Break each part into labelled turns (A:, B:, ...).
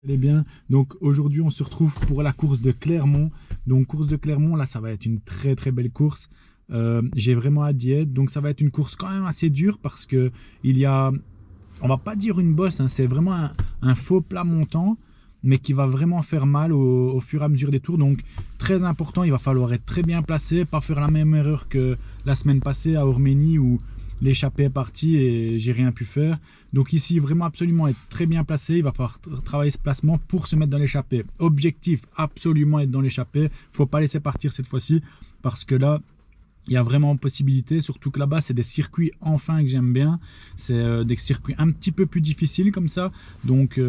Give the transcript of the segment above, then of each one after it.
A: Allez bien, donc aujourd'hui on se retrouve pour la course de Clermont. Donc course de Clermont, là ça va être une très très belle course. J'ai vraiment hâte d'y être. Donc ça va être une course quand même assez dure parce que il y a, on va pas dire une bosse, hein, c'est vraiment un faux plat montant, mais qui va vraiment faire mal au fur et à mesure des tours. Donc très important, il va falloir être très bien placé, pas faire la même erreur que la semaine passée à Orménie où l'échappée est partie et j'ai rien pu faire. Donc ici, vraiment absolument être très bien placé. Il va falloir travailler ce placement pour se mettre dans l'échappée. Objectif, absolument être dans l'échappée. Faut pas laisser partir cette fois-ci parce que là, il y a vraiment possibilité, surtout que là-bas, c'est des circuits enfin que j'aime bien. C'est des circuits un petit peu plus difficiles comme ça. Donc,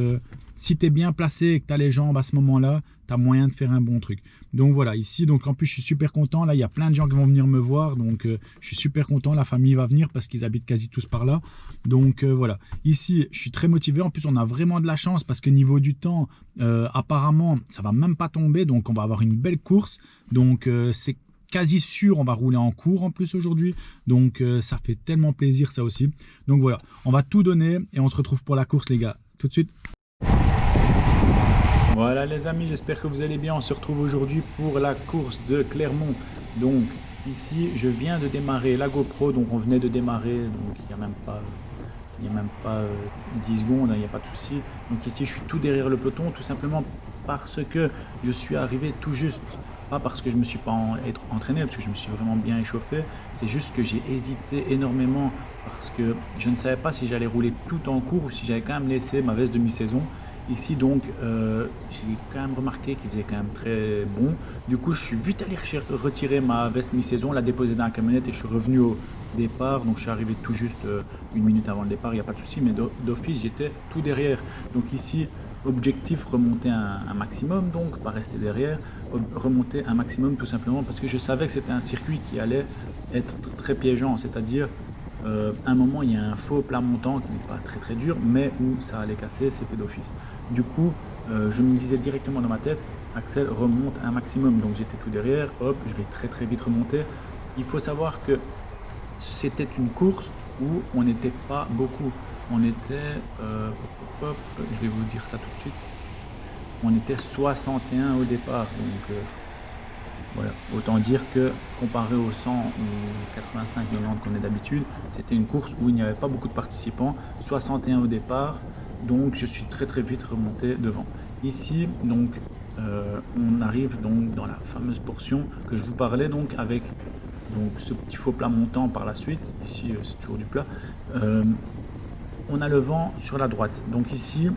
A: si tu es bien placé et que tu as les jambes à ce moment-là, tu as moyen de faire un bon truc. Donc voilà, ici, donc en plus, je suis super content. Là, il y a plein de gens qui vont venir me voir. Donc, je suis super content. La famille va venir parce qu'ils habitent quasi tous par là. Donc, voilà. Ici, je suis très motivé. En plus, on a vraiment de la chance parce que niveau du temps, apparemment, ça va même pas tomber. Donc, on va avoir une belle course. Donc, c'est quasi sûr, on va rouler en cours en plus aujourd'hui, donc ça fait tellement plaisir ça aussi. Donc voilà, on va tout donner et on se retrouve pour la course les gars, tout de suite. Voilà les amis, j'espère que vous allez bien. On se retrouve aujourd'hui pour la course de Clermont. Donc ici je viens de démarrer la GoPro, donc on venait de démarrer, donc il n'y a même pas 10 secondes, il n'y a pas de souci. Donc ici je suis tout derrière le peloton, tout simplement parce que je suis arrivé tout juste. Pas parce que je ne me suis pas entraîné, parce que je me suis vraiment bien échauffé. C'est juste que j'ai hésité énormément parce que je ne savais pas si j'allais rouler tout en cours ou si j'allais quand même laisser ma veste de mi-saison. Ici donc, j'ai quand même remarqué qu'il faisait quand même très bon. Du coup, je suis vite allé retirer ma veste mi-saison, la déposer dans la camionnette et je suis revenu au départ. Donc je suis arrivé tout juste une minute avant le départ, il n'y a pas de souci, mais d'office j'étais tout derrière. Donc ici, objectif remonter un maximum, donc pas rester derrière, remonter un maximum tout simplement parce que je savais que c'était un circuit qui allait être très piégeant, c'est-à-dire à un moment il y a un faux plat montant qui n'est pas très très dur mais où ça allait casser, c'était d'office. Du coup je me disais directement dans ma tête, Axel remonte un maximum, donc j'étais tout derrière, hop, je vais très très vite remonter. Il faut savoir que c'était une course où on n'était pas beaucoup. On était, je vais vous dire ça tout de suite, on était 61 au départ. Donc voilà, autant dire que comparé aux 100 ou 85, 90 qu'on est d'habitude, c'était une course où il n'y avait pas beaucoup de participants, 61 au départ, donc je suis très très vite remonté devant. Ici, donc, on arrive donc dans la fameuse portion que je vous parlais, donc avec donc ce petit faux plat montant par la suite. Ici c'est toujours du plat. On a le vent sur la droite, donc ici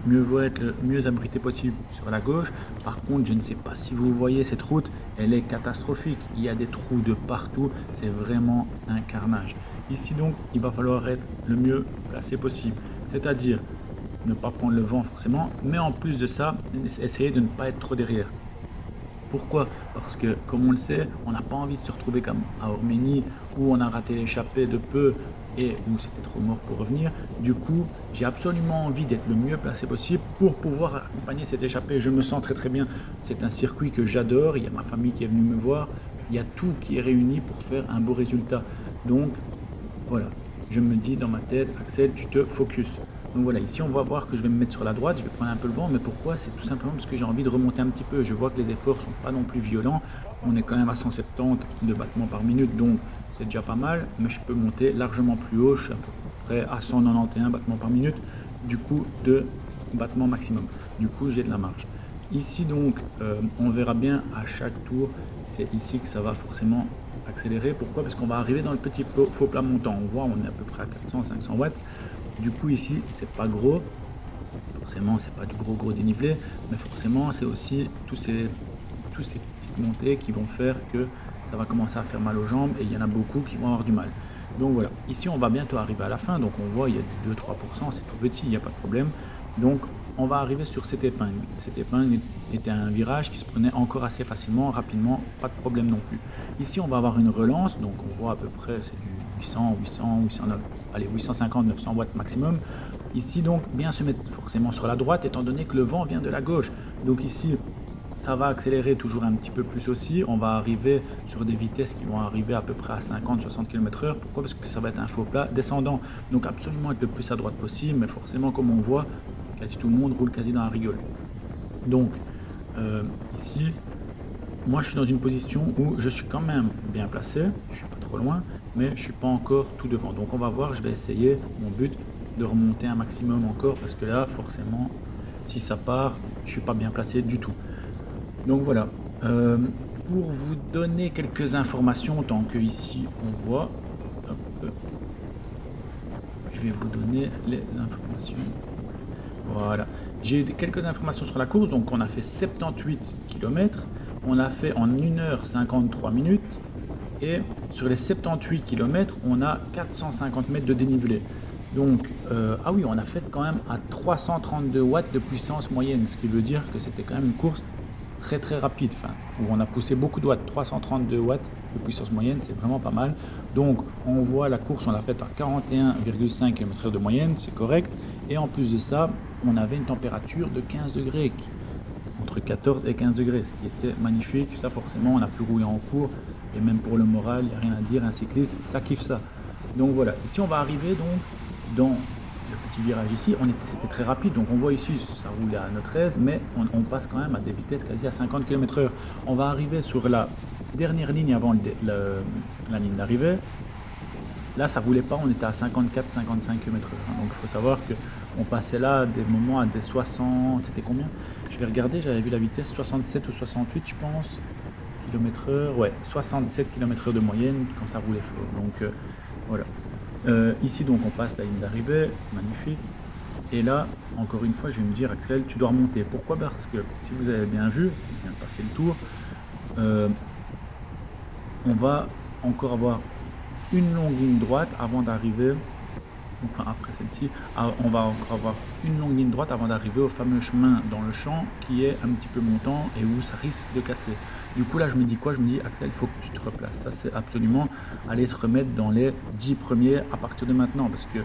A: mieux vaut être le mieux abrité possible sur la gauche. Par contre, je ne sais pas si vous voyez cette route, elle est catastrophique, il y a des trous de partout, c'est vraiment un carnage. Ici donc il va falloir être le mieux placé possible, c'est-à-dire ne pas prendre le vent forcément, mais en plus de ça essayer de ne pas être trop derrière. Pourquoi? Parce que, comme on le sait, on n'a pas envie de se retrouver comme à Orménie où on a raté l'échappée de peu et où c'était trop mort pour revenir. Du coup, j'ai absolument envie d'être le mieux placé possible pour pouvoir accompagner cette échappée. Je me sens très très bien. C'est un circuit que j'adore. Il y a ma famille qui est venue me voir. Il y a tout qui est réuni pour faire un beau résultat. Donc, voilà. Je me dis dans ma tête, Axel, tu te focus. Donc voilà, ici on va voir que je vais me mettre sur la droite, je vais prendre un peu le vent, mais pourquoi? C'est tout simplement parce que j'ai envie de remonter un petit peu. Je vois que les efforts sont pas non plus violents, on est quand même à 170 de battements par minute, donc c'est déjà pas mal, mais je peux monter largement plus haut, je suis à peu près à 191 battements par minute, du coup de battements maximum. Du coup j'ai de la marge. Ici donc, on verra bien à chaque tour, c'est ici que ça va forcément accélérer. Pourquoi? Parce qu'on va arriver dans le petit faux plat montant. On voit, on est à peu près à 400-500 watts. Du coup ici c'est pas gros, forcément c'est pas du gros dénivelé, mais forcément c'est aussi tous ces petites montées qui vont faire que ça va commencer à faire mal aux jambes et il y en a beaucoup qui vont avoir du mal. Donc voilà, ici on va bientôt arriver à la fin, donc on voit il y a du 2-3%, c'est tout petit, il n'y a pas de problème. Donc on va arriver sur cette épingle. Cette épingle était un virage qui se prenait encore assez facilement, rapidement, pas de problème non plus. Ici on va avoir une relance, donc on voit à peu près c'est du 850-900 watts maximum. Ici donc bien se mettre forcément sur la droite étant donné que le vent vient de la gauche. Donc ici ça va accélérer toujours un petit peu plus aussi. On va arriver sur des vitesses qui vont arriver à peu près à 50-60 km/h. Pourquoi? Parce que ça va être un faux plat descendant. Donc absolument être le plus à droite possible, mais forcément comme on voit, quasi tout le monde roule quasi dans la rigole. Donc ici, moi je suis dans une position où je suis quand même bien placé, je suis pas trop loin, mais je suis pas encore tout devant. Donc on va voir, je vais essayer, mon but, de remonter un maximum encore, parce que là forcément, si ça part, je suis pas bien placé du tout. Donc voilà, pour vous donner quelques informations, tant que ici on voit, hop, je vais vous donner les informations. Voilà, j'ai quelques informations sur la course. Donc on a fait 78 km, on a fait en 1h53 minutes, et sur les 78 km on a 450 mètres de dénivelé. Donc ah oui, on a fait quand même à 332 watts de puissance moyenne, ce qui veut dire que c'était quand même une course très rapide, où on a poussé beaucoup de watts. 332 watts de puissance moyenne, c'est vraiment pas mal. Donc on voit la course, on l'a faite à 41,5 km/h de moyenne, c'est correct. Et en plus de ça, on avait une température de 15 degrés, entre 14 et 15 degrés, ce qui était magnifique. Ça forcément, on a pu rouler en cours, et même pour le moral, il n'y a rien à dire, un cycliste, ça kiffe ça. Donc voilà, ici on va arriver donc dans le petit virage ici, c'était très rapide, donc on voit ici ça roule à 1,13 mais on passe quand même à des vitesses quasi à 50 km/h. On va arriver sur la dernière ligne avant la ligne d'arrivée. Là ça roulait pas, on était à 54-55 km/h, donc il faut savoir que on passait là des moments à des 60, c'était combien? Je vais regarder, j'avais vu la vitesse 67 ou 68 je pense km/h, ouais, 67 km/h de moyenne quand ça roulait fort. Donc voilà. Ici donc on passe la ligne d'arrivée, magnifique. Et là, encore une fois, je vais me dire, Axel, tu dois remonter. Pourquoi? Parce que si vous avez bien vu, je viens de passer le tour, on va encore avoir une longue ligne droite avant d'arriver, enfin après celle-ci, on va encore avoir une longue ligne droite avant d'arriver au fameux chemin dans le champ qui est un petit peu montant et où ça risque de casser. Du coup là je me dis quoi? Je me dis, Axel, il faut que tu te replaces. Ça c'est absolument aller se remettre dans les 10 premiers à partir de maintenant, parce que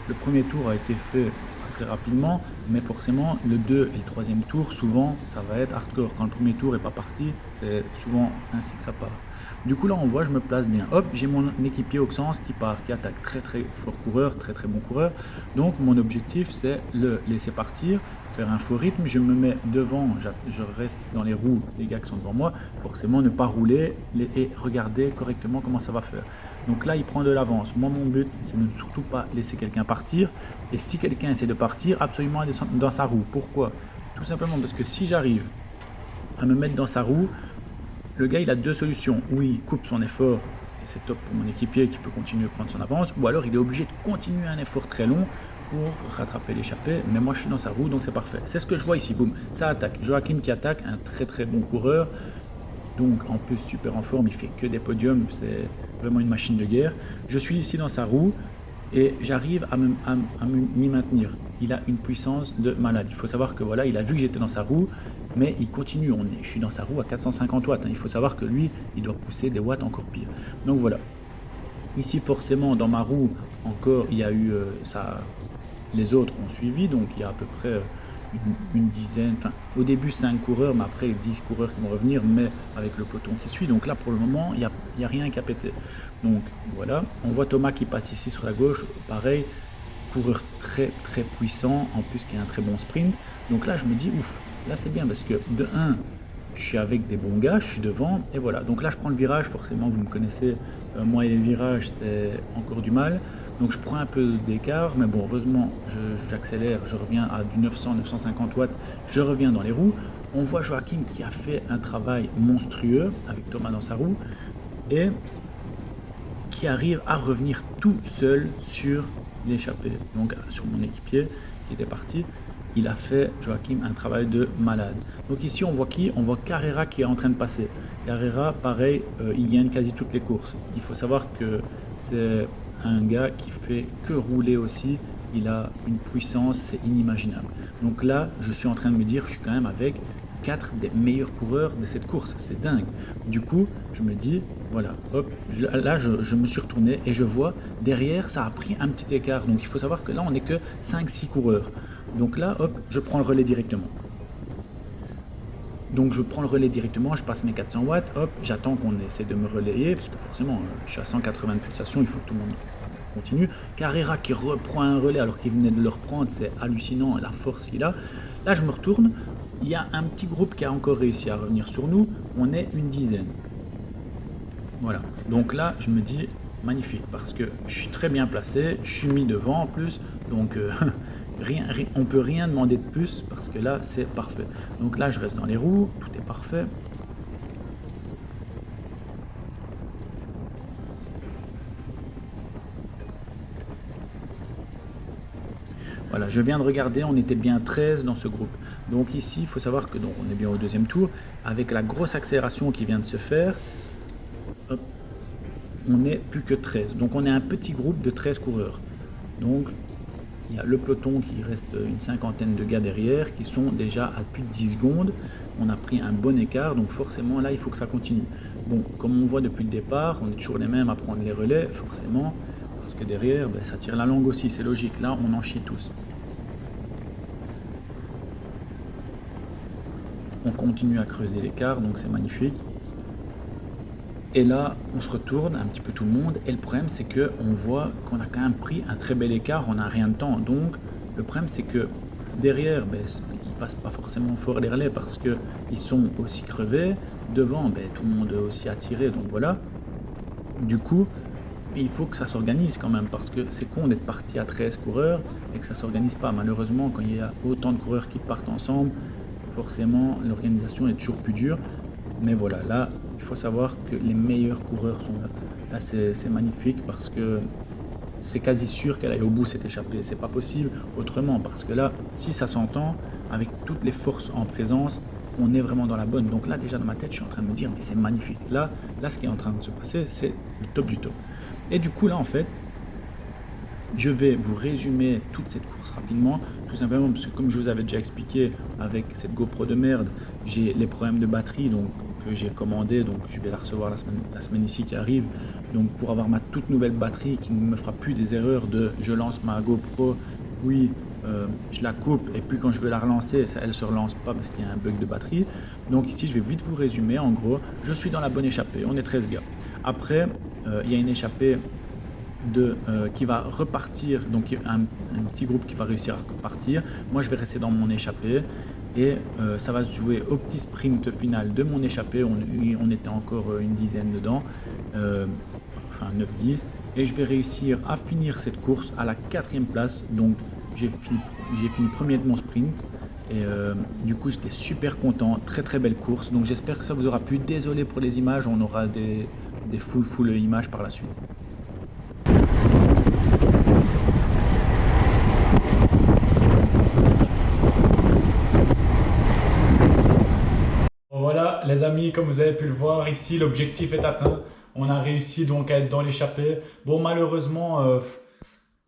A: le premier tour a été fait très rapidement, mais forcément le 2 et le troisième tour, souvent ça va être hardcore. Quand le premier tour est pas parti, c'est souvent ainsi que ça part. Du coup là on voit, je me place bien, hop, j'ai mon équipier Auxence qui part, qui attaque, très fort coureur, très bon coureur. Donc mon objectif c'est le laisser partir, faire un faux rythme, je me mets devant, je reste dans les roues des gars qui sont devant moi, forcément ne pas rouler et regarder correctement comment ça va faire. Donc là il prend de l'avance, moi mon but c'est de ne surtout pas laisser quelqu'un partir, et si quelqu'un essaie de partir, absolument descendre dans sa roue. Pourquoi? Tout simplement parce que si j'arrive à me mettre dans sa roue, le gars il a deux solutions: ou il coupe son effort et c'est top pour mon équipier qui peut continuer à prendre son avance, ou alors il est obligé de continuer un effort très long pour rattraper l'échappée, mais moi je suis dans sa roue donc c'est parfait. C'est ce que je vois ici, boum, ça attaque. Joachim qui attaque, un très bon coureur, donc en plus super en forme, il fait que des podiums, c'est vraiment une machine de guerre. Je suis ici dans sa roue et j'arrive à m'y maintenir. Il a une puissance de malade. Il faut savoir que voilà, il a vu que j'étais dans sa roue, mais il continue. Je suis dans sa roue à 450 watts. Il faut savoir que lui, il doit pousser des watts encore pire. Donc voilà. Ici, forcément, dans ma roue, encore, il y a eu ça. Les autres ont suivi, donc il y a à peu près une dizaine. Enfin, au début 5 coureurs, mais après 10 coureurs qui vont revenir, mais avec le peloton qui suit. Donc là, pour le moment, il n'y a rien qui a pété. Donc voilà, on voit Thomas qui passe ici sur la gauche, pareil, coureur très puissant, en plus qui a un très bon sprint. Donc là je me dis ouf, là c'est bien parce que de 1, je suis avec des bons gars, je suis devant, et voilà. Donc là je prends le virage, forcément vous me connaissez, moi et les virages c'est encore du mal. Donc je prends un peu d'écart, mais bon heureusement j'accélère, je reviens à du 900-950 watts, je reviens dans les roues. On voit Joachim qui a fait un travail monstrueux avec Thomas dans sa roue, et qui arrive à revenir tout seul sur l'échappée, donc sur mon équipier qui était parti. Il a fait, Joachim, un travail de malade. Donc ici on voit qui? On voit Carrera qui est en train de passer. Carrera, pareil, il gagne quasi toutes les courses. Il faut savoir que c'est un gars qui fait que rouler aussi. Il a une puissance, c'est inimaginable. Donc là, je suis en train de me dire, je suis quand même avec 4 des meilleurs coureurs de cette course, c'est dingue. Du coup, je me dis, voilà, hop, là je me suis retourné et je vois derrière, ça a pris un petit écart. Donc il faut savoir que là, on n'est que 5-6 coureurs. Donc là, hop, je prends le relais directement. Donc je prends le relais directement, je passe mes 400 watts, hop, j'attends qu'on essaie de me relayer, parce que forcément, je suis à 180 de pulsation, il faut que tout le monde continue. Carrera qui reprend un relais alors qu'il venait de le reprendre, c'est hallucinant la force qu'il a. Là, je me retourne, il y a un petit groupe qui a encore réussi à revenir sur nous, on est une dizaine. Voilà, donc là, je me dis magnifique parce que je suis très bien placé, je suis mis devant en plus, donc on peut rien demander de plus parce que là, c'est parfait. Donc là, je reste dans les roues, tout est parfait. Voilà, je viens de regarder, on était bien 13 dans ce groupe. Donc ici, il faut savoir que donc, on est bien au deuxième tour. Avec la grosse accélération qui vient de se faire, hop, on n'est plus que 13. Donc on est un petit groupe de 13 coureurs. Donc il y a le peloton qui reste une cinquantaine de gars derrière qui sont déjà à plus de 10 secondes. On a pris un bon écart, donc forcément là, il faut que ça continue. Bon, comme on voit depuis le départ, on est toujours les mêmes à prendre les relais, forcément. Parce que derrière, ben, ça tire la langue aussi, c'est logique. Là, on en chie tous. On continue à creuser l'écart, donc c'est magnifique. Et là, on se retourne un petit peu tout le monde. Et le problème, c'est qu'on voit qu'on a quand même pris un très bel écart en un rien de temps. Donc, le problème, c'est que derrière, ben, ils passent pas forcément fort les relais parce qu'ils sont aussi crevés. Devant, ben, tout le monde est aussi attiré. Donc voilà. Du coup, il faut que ça s'organise quand même parce que c'est con d'être parti à 13 coureurs et que ça ne s'organise pas. Malheureusement, quand il y a autant de coureurs qui partent ensemble, forcément l'organisation est toujours plus dure. Mais voilà, là, il faut savoir que les meilleurs coureurs sont là. Là, c'est magnifique parce que c'est quasi sûr qu'elle aille au bout cette échappée. C'est pas possible autrement parce que là, si ça s'entend, avec toutes les forces en présence, on est vraiment dans la bonne. Donc là, déjà dans ma tête, je suis en train de me dire, mais c'est magnifique. Là, ce qui est en train de se passer, c'est le top du top. Et du coup, là, en fait, je vais vous résumer toute cette course rapidement, tout simplement parce que comme je vous avais déjà expliqué avec cette GoPro de merde, j'ai les problèmes de batterie donc, que j'ai commandé, donc je vais la recevoir la semaine ici qui arrive. Donc pour avoir ma toute nouvelle batterie qui ne me fera plus des erreurs de je lance ma GoPro, oui, je la coupe et puis quand je veux la relancer, elle ne se relance pas parce qu'il y a un bug de batterie. Donc ici, je vais vite vous résumer. En gros, je suis dans la bonne échappée, on est 13 gars. Après, il y a une échappée qui va repartir, donc un petit groupe qui va réussir à repartir. Moi, je vais rester dans mon échappée et ça va se jouer au petit sprint final de mon échappée. On était encore une dizaine dedans, enfin 9-10. Et je vais réussir à finir cette course à la 4e place. Donc, j'ai fini premier de mon sprint. Et du coup, j'étais super content. Très très belle course. Donc, j'espère que ça vous aura plu. Désolé pour les images. On aura des full images par la suite. Voilà les amis, comme vous avez pu le voir ici, l'objectif est atteint. On a réussi donc à être dans l'échappée. Bon, malheureusement,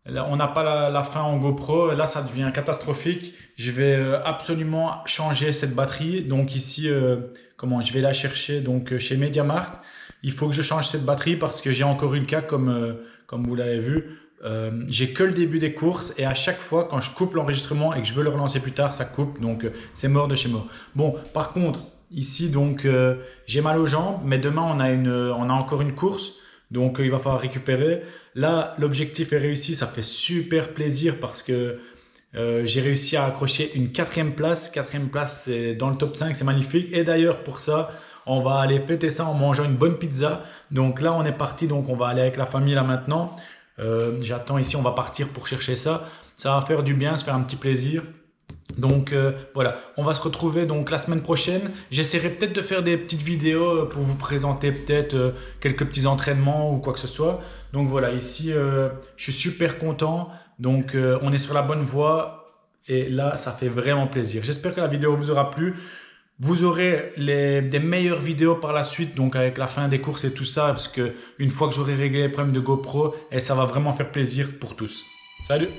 A: on n'a pas la fin en GoPro. Là, ça devient catastrophique. Je vais absolument changer cette batterie. Donc ici, je vais la chercher donc chez MediaMarkt. Il faut que je change cette batterie parce que j'ai encore eu le cas comme vous l'avez vu. J'ai que le début des courses et à chaque fois quand je coupe l'enregistrement et que je veux le relancer plus tard, ça coupe. Donc c'est mort de chez mort. Bon, par contre, ici donc j'ai mal aux jambes, mais demain on a encore une course. Donc il va falloir récupérer. Là, l'objectif est réussi, ça fait super plaisir parce que j'ai réussi à accrocher une 4e place. 4e place, c'est dans le top 5, c'est magnifique. Et d'ailleurs, pour ça, on va aller fêter ça en mangeant une bonne pizza. Donc là, on est parti, donc on va aller avec la famille là maintenant. J'attends ici, on va partir pour chercher ça. Ça va faire du bien, se faire un petit plaisir. Donc voilà, on va se retrouver donc la semaine prochaine. J'essaierai peut-être de faire des petites vidéos pour vous présenter peut-être quelques petits entraînements ou quoi que ce soit. Donc voilà, ici je suis super content. Donc on est sur la bonne voie et là ça fait vraiment plaisir. J'espère que la vidéo vous aura plu. Vous aurez des meilleures vidéos par la suite, donc avec la fin des courses et tout ça, parce que une fois que j'aurai réglé les problèmes de GoPro, et ça va vraiment faire plaisir pour tous. Salut!